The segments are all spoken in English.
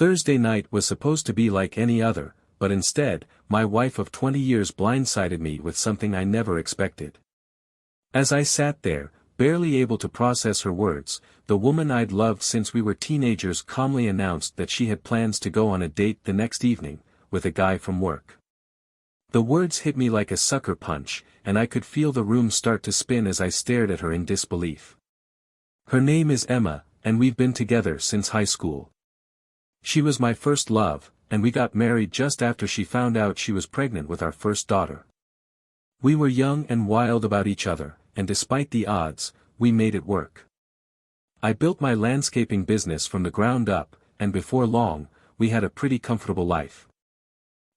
Thursday night was supposed to be like any other, but instead, my wife of 20 years blindsided me with something I never expected. As I sat there, barely able to process her words, the woman I'd loved since we were teenagers calmly announced that she had plans to go on a date the next evening, with a guy from work. The words hit me like a sucker punch, and I could feel the room start to spin as I stared at her in disbelief. Her name is Emma, and we've been together since high school. She was my first love, and we got married just after she found out she was pregnant with our first daughter. We were young and wild about each other, and despite the odds, we made it work. I built my landscaping business from the ground up, and before long, we had a pretty comfortable life.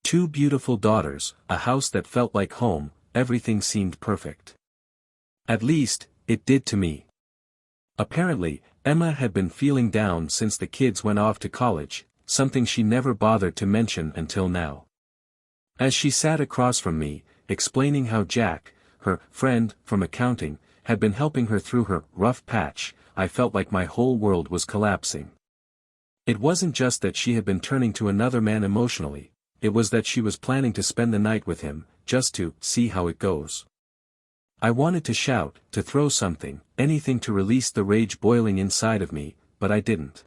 2 beautiful daughters, a house that felt like home, everything seemed perfect. At least, it did to me. Apparently, Emma had been feeling down since the kids went off to college, something she never bothered to mention until now. As she sat across from me, explaining how Jack, her friend from accounting, had been helping her through her rough patch, I felt like my whole world was collapsing. It wasn't just that she had been turning to another man emotionally, it was that she was planning to spend the night with him, just to see how it goes. I wanted to shout, to throw something, anything to release the rage boiling inside of me, but I didn't.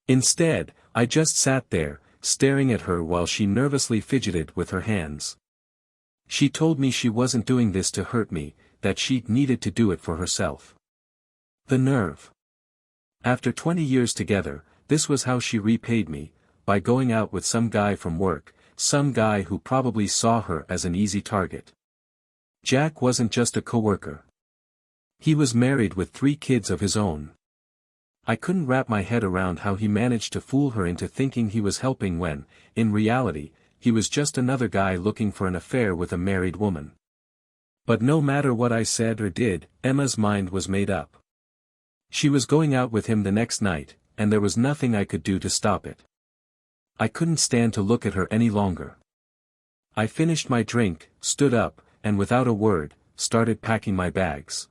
Instead, I just sat there, staring at her while she nervously fidgeted with her hands. She told me she wasn't doing this to hurt me, that she needed to do it for herself. The nerve. After 20 years together, this was how she repaid me, by going out with some guy from work, some guy who probably saw her as an easy target. Jack wasn't just a coworker. He was married with 3 kids of his own. I couldn't wrap my head around how he managed to fool her into thinking he was helping when, in reality, he was just another guy looking for an affair with a married woman. But no matter what I said or did, Emma's mind was made up. She was going out with him the next night, and there was nothing I could do to stop it. I couldn't stand to look at her any longer. I finished my drink, stood up, and without a word, started packing my bags.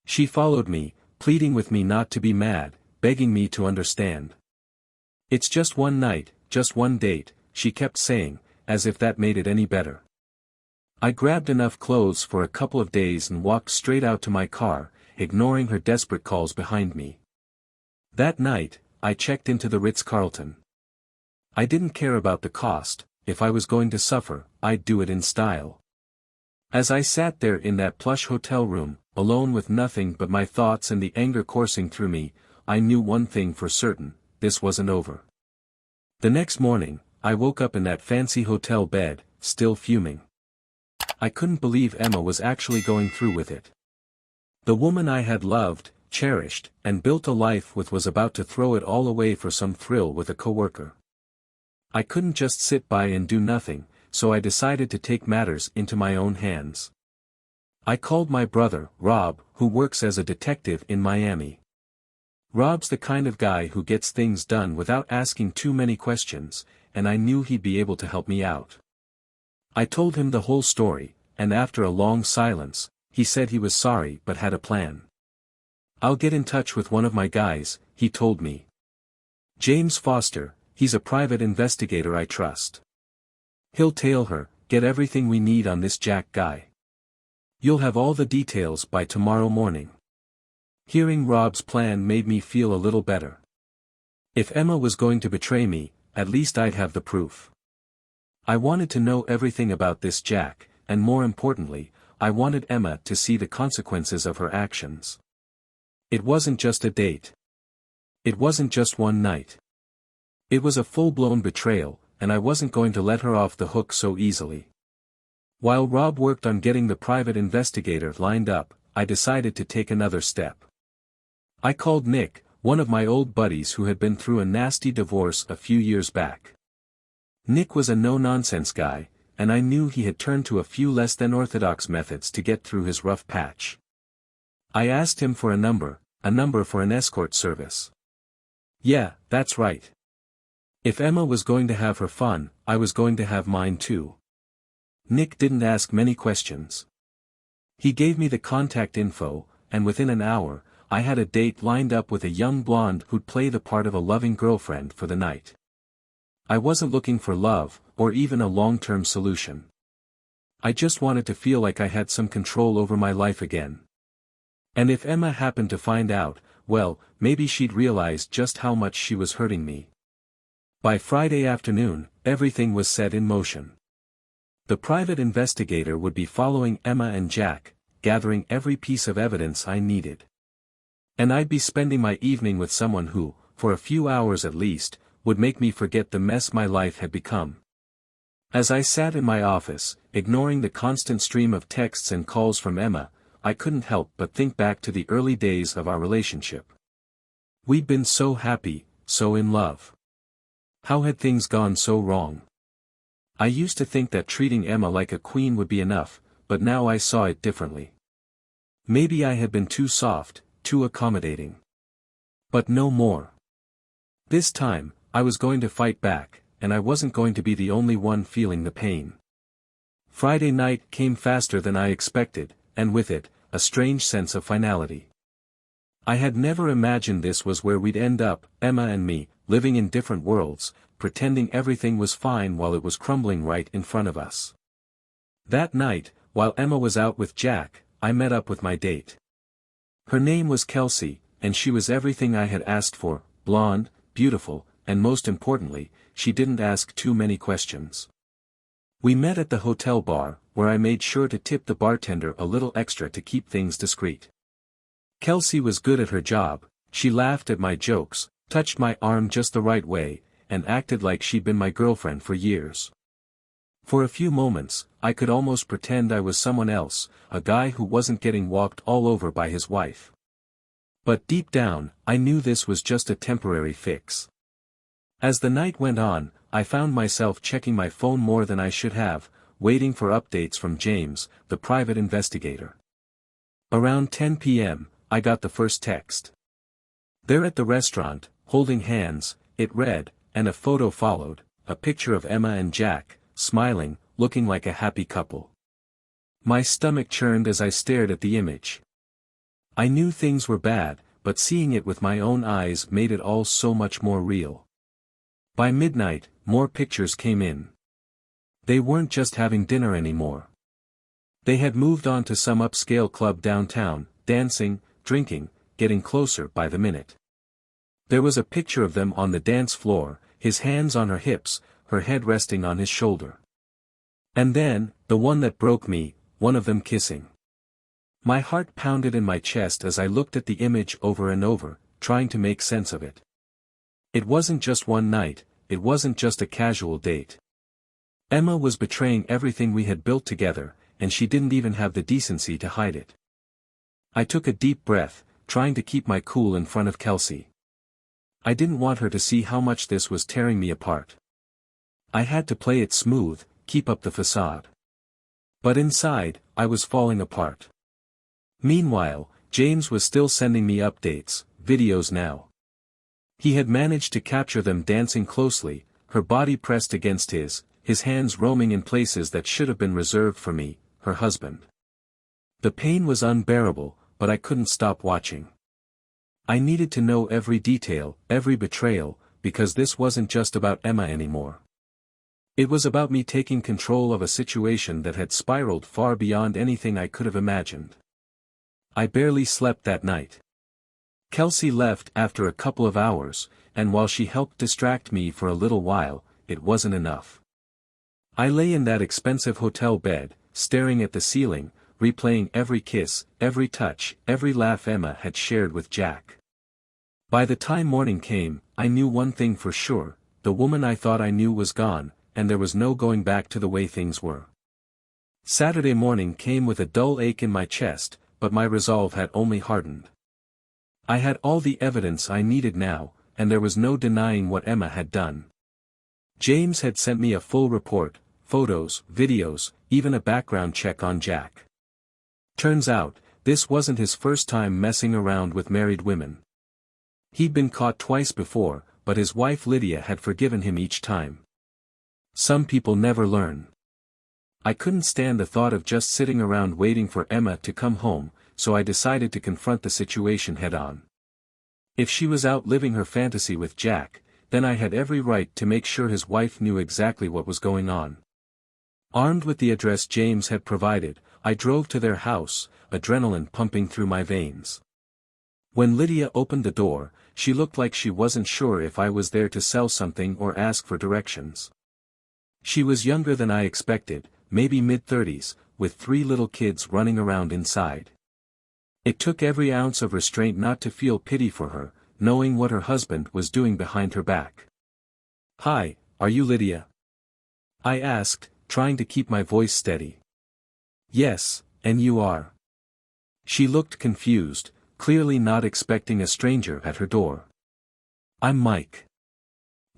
She followed me, pleading with me not to be mad, begging me to understand. It's just one night, just one date, she kept saying, as if that made it any better. I grabbed enough clothes for a couple of days and walked straight out to my car, ignoring her desperate calls behind me. That night, I checked into the Ritz-Carlton. I didn't care about the cost, if I was going to suffer, I'd do it in style. As I sat there in that plush hotel room, alone with nothing but my thoughts and the anger coursing through me, I knew one thing for certain, this wasn't over. The next morning, I woke up in that fancy hotel bed, still fuming. I couldn't believe Emma was actually going through with it. The woman I had loved, cherished, and built a life with was about to throw it all away for some thrill with a coworker. I couldn't just sit by and do nothing, so I decided to take matters into my own hands. I called my brother, Rob, who works as a detective in Miami. Rob's the kind of guy who gets things done without asking too many questions, and I knew he'd be able to help me out. I told him the whole story, and after a long silence, he said he was sorry but had a plan. "I'll get in touch with one of my guys," he told me. "James Foster, he's a private investigator I trust. He'll tail her, get everything we need on this Jack guy. You'll have all the details by tomorrow morning." Hearing Rob's plan made me feel a little better. If Emma was going to betray me, at least I'd have the proof. I wanted to know everything about this Jack, and more importantly, I wanted Emma to see the consequences of her actions. It wasn't just a date. It wasn't just one night. It was a full-blown betrayal, and I wasn't going to let her off the hook so easily. While Rob worked on getting the private investigator lined up, I decided to take another step. I called Nick, one of my old buddies who had been through a nasty divorce a few years back. Nick was a no-nonsense guy, and I knew he had turned to a few less-than-orthodox methods to get through his rough patch. I asked him for a number for an escort service. Yeah, that's right. If Emma was going to have her fun, I was going to have mine too. Nick didn't ask many questions. He gave me the contact info, and within an hour, I had a date lined up with a young blonde who'd play the part of a loving girlfriend for the night. I wasn't looking for love, or even a long-term solution. I just wanted to feel like I had some control over my life again. And if Emma happened to find out, well, maybe she'd realize just how much she was hurting me. By Friday afternoon, everything was set in motion. The private investigator would be following Emma and Jack, gathering every piece of evidence I needed. And I'd be spending my evening with someone who, for a few hours at least, would make me forget the mess my life had become. As I sat in my office, ignoring the constant stream of texts and calls from Emma, I couldn't help but think back to the early days of our relationship. We'd been so happy, so in love. How had things gone so wrong? I used to think that treating Emma like a queen would be enough, but now I saw it differently. Maybe I had been too soft, too accommodating. But no more. This time, I was going to fight back, and I wasn't going to be the only one feeling the pain. Friday night came faster than I expected, and with it, a strange sense of finality. I had never imagined this was where we'd end up, Emma and me, living in different worlds, pretending everything was fine while it was crumbling right in front of us. That night, while Emma was out with Jack, I met up with my date. Her name was Kelsey, and she was everything I had asked for, blonde, beautiful, and most importantly, she didn't ask too many questions. We met at the hotel bar, where I made sure to tip the bartender a little extra to keep things discreet. Kelsey was good at her job, she laughed at my jokes, touched my arm just the right way, and acted like she'd been my girlfriend for years. For a few moments, I could almost pretend I was someone else, a guy who wasn't getting walked all over by his wife. But deep down, I knew this was just a temporary fix. As the night went on, I found myself checking my phone more than I should have, waiting for updates from James, the private investigator. Around 10 p.m., I got the first text. They're at the restaurant, holding hands, it read, and a photo followed, a picture of Emma and Jack, smiling, looking like a happy couple. My stomach churned as I stared at the image. I knew things were bad, but seeing it with my own eyes made it all so much more real. By midnight, more pictures came in. They weren't just having dinner anymore. They had moved on to some upscale club downtown, dancing, drinking, getting closer by the minute. There was a picture of them on the dance floor, his hands on her hips, her head resting on his shoulder. And then, the one that broke me, one of them kissing. My heart pounded in my chest as I looked at the image over and over, trying to make sense of it. It wasn't just one night, it wasn't just a casual date. Emma was betraying everything we had built together, and she didn't even have the decency to hide it. I took a deep breath, trying to keep my cool in front of Kelsey. I didn't want her to see how much this was tearing me apart. I had to play it smooth, keep up the facade. But inside, I was falling apart. Meanwhile, James was still sending me updates, videos now. He had managed to capture them dancing closely, her body pressed against his hands roaming in places that should have been reserved for me, her husband. The pain was unbearable, but I couldn't stop watching. I needed to know every detail, every betrayal, because this wasn't just about Emma anymore. It was about me taking control of a situation that had spiraled far beyond anything I could have imagined. I barely slept that night. Kelsey left after a couple of hours, and while she helped distract me for a little while, it wasn't enough. I lay in that expensive hotel bed, staring at the ceiling, replaying every kiss, every touch, every laugh Emma had shared with Jack. By the time morning came, I knew one thing for sure, the woman I thought I knew was gone, and there was no going back to the way things were. Saturday morning came with a dull ache in my chest, but my resolve had only hardened. I had all the evidence I needed now, and there was no denying what Emma had done. James had sent me a full report, photos, videos, even a background check on Jack. Turns out, this wasn't his first time messing around with married women. He'd been caught twice before, but his wife Lydia had forgiven him each time. Some people never learn. I couldn't stand the thought of just sitting around waiting for Emma to come home, so I decided to confront the situation head-on. If she was out living her fantasy with Jack, then I had every right to make sure his wife knew exactly what was going on. Armed with the address James had provided, I drove to their house, adrenaline pumping through my veins. When Lydia opened the door, she looked like she wasn't sure if I was there to sell something or ask for directions. She was younger than I expected, maybe mid-30s, with 3 little kids running around inside. It took every ounce of restraint not to feel pity for her, knowing what her husband was doing behind her back. "Hi, are you Lydia?" I asked, trying to keep my voice steady. "Yes, and you are." She looked confused, clearly not expecting a stranger at her door. "I'm Mike.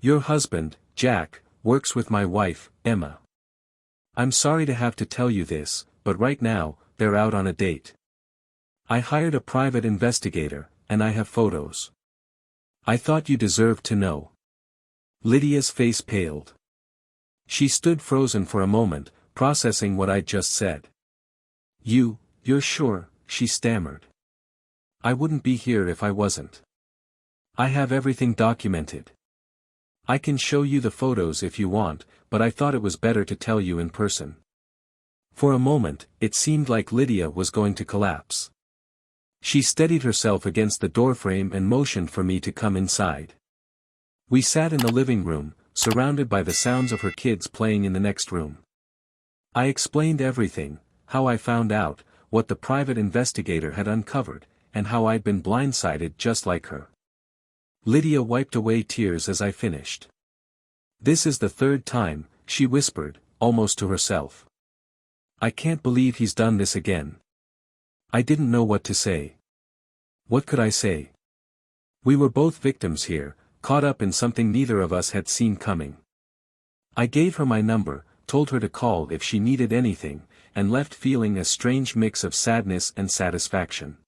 Your husband, Jack, works with my wife, Emma. I'm sorry to have to tell you this, but right now, they're out on a date. I hired a private investigator, and I have photos. I thought you deserved to know." Lydia's face paled. She stood frozen for a moment, processing what I'd just said. You're sure?" she stammered. "I wouldn't be here if I wasn't. I have everything documented. I can show you the photos if you want, but I thought it was better to tell you in person." For a moment, it seemed like Lydia was going to collapse. She steadied herself against the doorframe and motioned for me to come inside. We sat in the living room, surrounded by the sounds of her kids playing in the next room. I explained everything, how I found out, what the private investigator had uncovered, and how I'd been blindsided just like her. Lydia wiped away tears as I finished. "This is the 3rd time," she whispered, almost to herself. "I can't believe he's done this again." I didn't know what to say. What could I say? We were both victims here, caught up in something neither of us had seen coming. I gave her my number, told her to call if she needed anything, and left feeling a strange mix of sadness and satisfaction.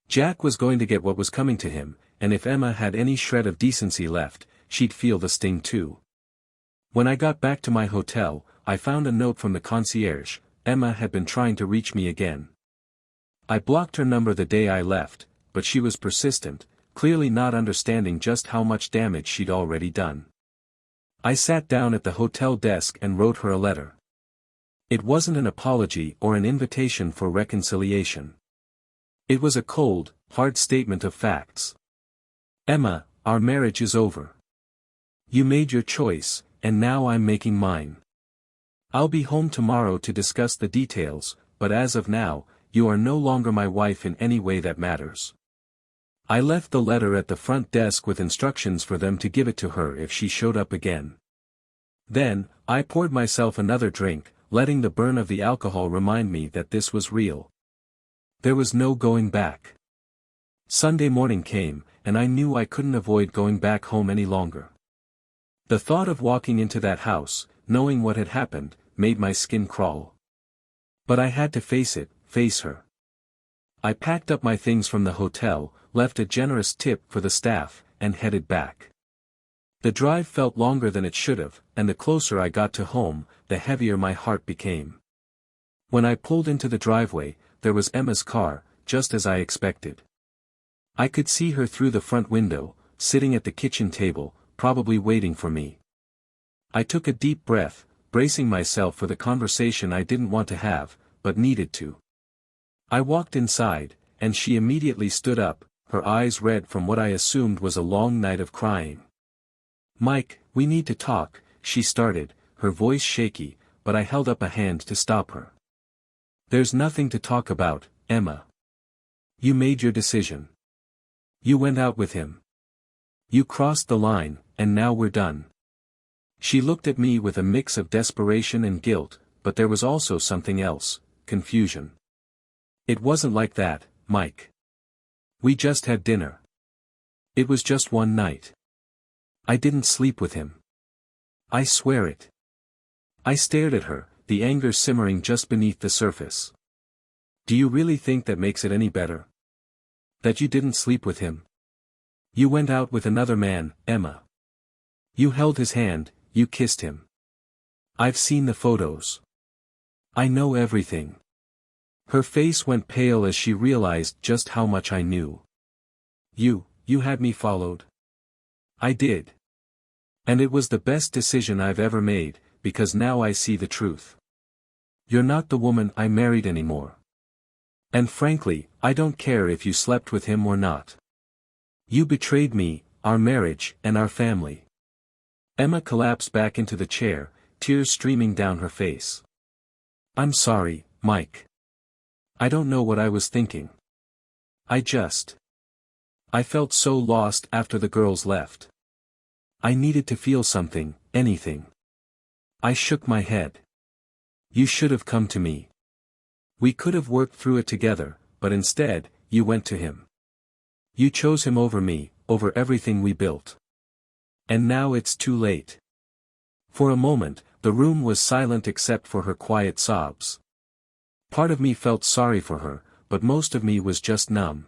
Jack was going to get what was coming to him, and if Emma had any shred of decency left, she'd feel the sting too. When I got back to my hotel, I found a note from the concierge. Emma had been trying to reach me again. I blocked her number the day I left, but she was persistent, clearly not understanding just how much damage she'd already done. I sat down at the hotel desk and wrote her a letter. It wasn't an apology or an invitation for reconciliation. It was a cold, hard statement of facts. "Emma, our marriage is over. You made your choice, and now I'm making mine. I'll be home tomorrow to discuss the details, but as of now, you are no longer my wife in any way that matters." I left the letter at the front desk with instructions for them to give it to her if she showed up again. Then, I poured myself another drink, letting the burn of the alcohol remind me that this was real. There was no going back. Sunday morning came, and I knew I couldn't avoid going back home any longer. The thought of walking into that house, knowing what had happened, made my skin crawl. But I had to face it, face her. I packed up my things from the hotel, left a generous tip for the staff, and headed back. The drive felt longer than it should have, and the closer I got to home, the heavier my heart became. When I pulled into the driveway, there was Emma's car, just as I expected. I could see her through the front window, sitting at the kitchen table, probably waiting for me. I took a deep breath, bracing myself for the conversation I didn't want to have, but needed to. I walked inside, and she immediately stood up, her eyes red from what I assumed was a long night of crying. "Mike, we need to talk," she started, her voice shaky, but I held up a hand to stop her. "There's nothing to talk about, Emma. You made your decision. You went out with him. You crossed the line, and now we're done." She looked at me with a mix of desperation and guilt, but there was also something else, confusion. "It wasn't like that, Mike. We just had dinner. It was just one night. I didn't sleep with him. I swear it." I stared at her, the anger simmering just beneath the surface. "Do you really think that makes it any better? That you didn't sleep with him? You went out with another man, Emma. You held his hand, you kissed him. I've seen the photos. I know everything. Her face went pale as she realized just how much I knew. You had me followed. I did. And it was the best decision I've ever made, because now I see the truth. You're not the woman I married anymore. And frankly, I don't care if you slept with him or not. You betrayed me, our marriage, and our family. Emma collapsed back into the chair, tears streaming down her face. I'm sorry, Mike. I don't know what I was thinking. I felt so lost after the girls left. I needed to feel something, anything. I shook my head. You should have come to me. We could have worked through it together, but instead, you went to him. You chose him over me, over everything we built. And now it's too late. For a moment, the room was silent except for her quiet sobs. Part of me felt sorry for her, but most of me was just numb.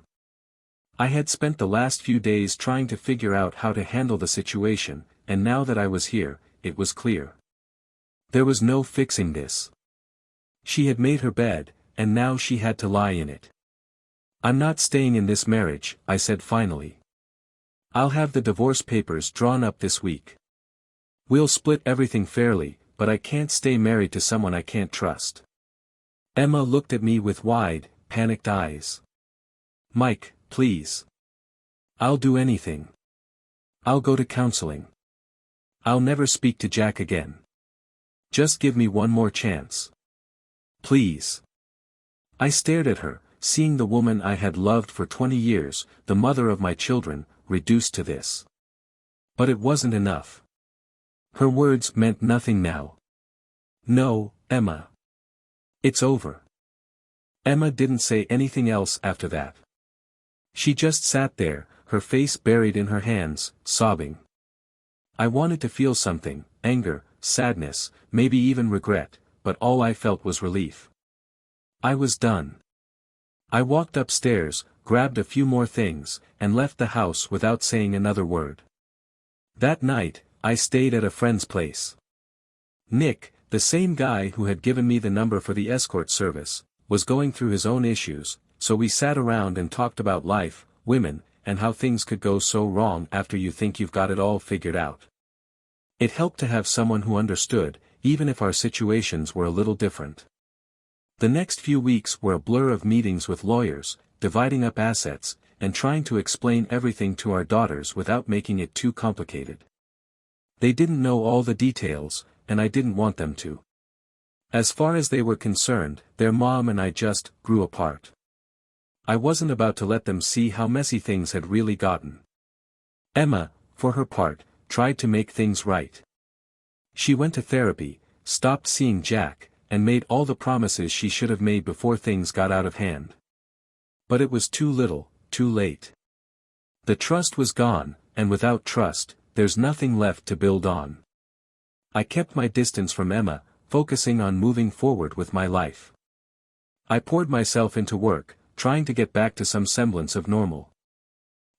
I had spent the last few days trying to figure out how to handle the situation, and now that I was here, it was clear. There was no fixing this. She had made her bed, and now she had to lie in it. I'm not staying in this marriage, I said finally. I'll have the divorce papers drawn up this week. We'll split everything fairly, but I can't stay married to someone I can't trust. Emma looked at me with wide, panicked eyes. Mike, please. I'll do anything. I'll go to counseling. I'll never speak to Jack again. Just give me one more chance. Please. I stared at her, seeing the woman I had loved for 20 years, the mother of my children, reduced to this. But it wasn't enough. Her words meant nothing now. No, Emma. It's over. Emma didn't say anything else after that. She just sat there, her face buried in her hands, sobbing. I wanted to feel something, anger, sadness, maybe even regret, but all I felt was relief. I was done. I walked upstairs, grabbed a few more things, and left the house without saying another word. That night, I stayed at a friend's place. Nick, the same guy who had given me the number for the escort service, was going through his own issues, so we sat around and talked about life, women, and how things could go so wrong after you think you've got it all figured out. It helped to have someone who understood, even if our situations were a little different. The next few weeks were a blur of meetings with lawyers, dividing up assets, and trying to explain everything to our daughters without making it too complicated. They didn't know all the details, and I didn't want them to. As far as they were concerned, their mom and I just grew apart. I wasn't about to let them see how messy things had really gotten. Emma, for her part, tried to make things right. She went to therapy, stopped seeing Jack, and made all the promises she should have made before things got out of hand. But it was too little, too late. The trust was gone, and without trust, there's nothing left to build on. I kept my distance from Emma, focusing on moving forward with my life. I poured myself into work, trying to get back to some semblance of normal.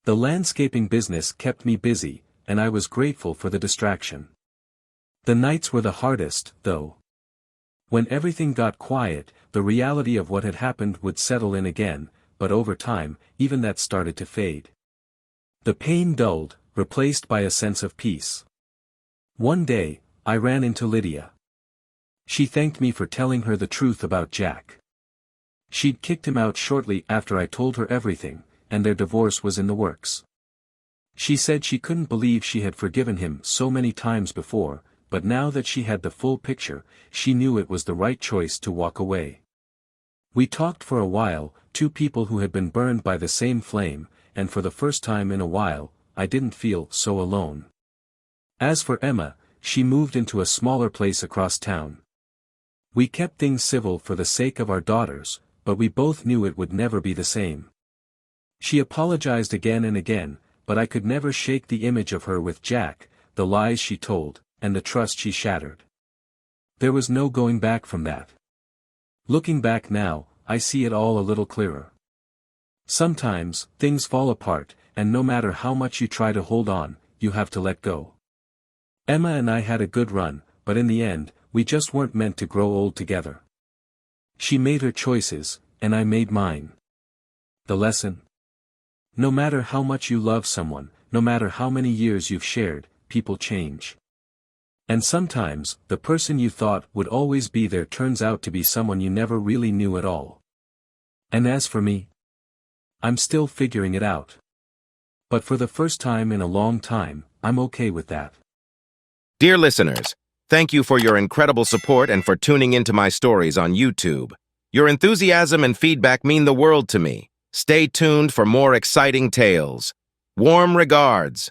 The landscaping business kept me busy, and I was grateful for the distraction. The nights were the hardest, though. When everything got quiet, the reality of what had happened would settle in again, but over time, even that started to fade. The pain dulled, replaced by a sense of peace. One day, I ran into Lydia. She thanked me for telling her the truth about Jack. She'd kicked him out shortly after I told her everything, and their divorce was in the works. She said she couldn't believe she had forgiven him so many times before, but now that she had the full picture, she knew it was the right choice to walk away. We talked for a while, two people who had been burned by the same flame, and for the first time in a while, I didn't feel so alone. As for Emma, she moved into a smaller place across town. We kept things civil for the sake of our daughters, but we both knew it would never be the same. She apologized again and again, but I could never shake the image of her with Jack, the lies she told, and the trust she shattered. There was no going back from that. Looking back now, I see it all a little clearer. Sometimes, things fall apart, and no matter how much you try to hold on, you have to let go. Emma and I had a good run, but in the end, we just weren't meant to grow old together. She made her choices, and I made mine. The lesson? No matter how much you love someone, no matter how many years you've shared, people change. And sometimes, the person you thought would always be there turns out to be someone you never really knew at all. And as for me, I'm still figuring it out. But for the first time in a long time, I'm okay with that. Dear listeners, thank you for your incredible support and for tuning into my stories on YouTube. Your enthusiasm and feedback mean the world to me. Stay tuned for more exciting tales. Warm regards.